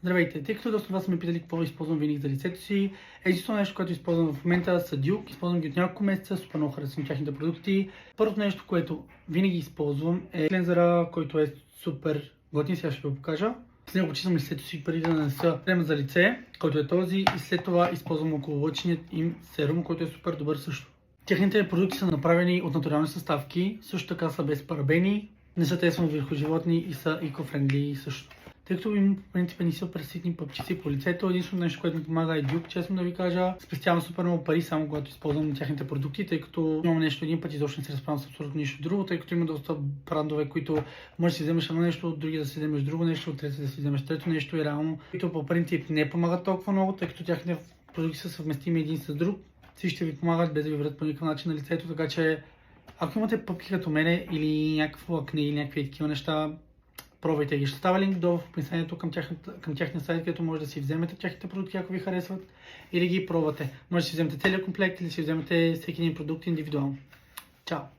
Здравейте, тъй като доста от вас са ме питали какво използвам винаги за лицето си, единственото нещо, което използвам в момента са Duke. Използвам ги от няколко месеца, супер много харесвам тяхните продукти. Първото нещо, което винаги използвам е клензъра, който е супер готин, сега ще ви го покажа. С него почиствам лицето си преди да нанеса крема за лице, който е този, и след това използвам окололъчният им серум, който е супер добър също. Техните продукти са направени от натурални съставки, също така са без парабени, не са тествани върху животни и са eco-friendly също. Тъй като им в принцип не са преситни пъпчици по лицето, единственото нещо, което ми помага е Duke, честно да ви кажа. Спестявам супер много пари само когато използвам тяхните продукти, тъй като имам нещо един път, изобщо не се разправям с абсолютно нищо друго, тъй като има доста брандове, които можеш да си вземеш едно нещо, от други да си вземеш друго нещо, от трети да си вземеш трето нещо и реално, които по принцип не помагат толкова много, тъй като тяхните продукти са съвместими един с друг. Всички ще ви помагат без да ви вредят по никакъв начин на лицето, така че ако имате пъпки като мене или някакво акне или някакви такива неща, пробвайте ги. Ще става линк долу в описанието към тяхния сайт, където може да си вземете тяхните продукти, ако ви харесват, или ги пробвате. Може да си вземете целият комплект или си вземете всеки един продукт индивидуално. Чао!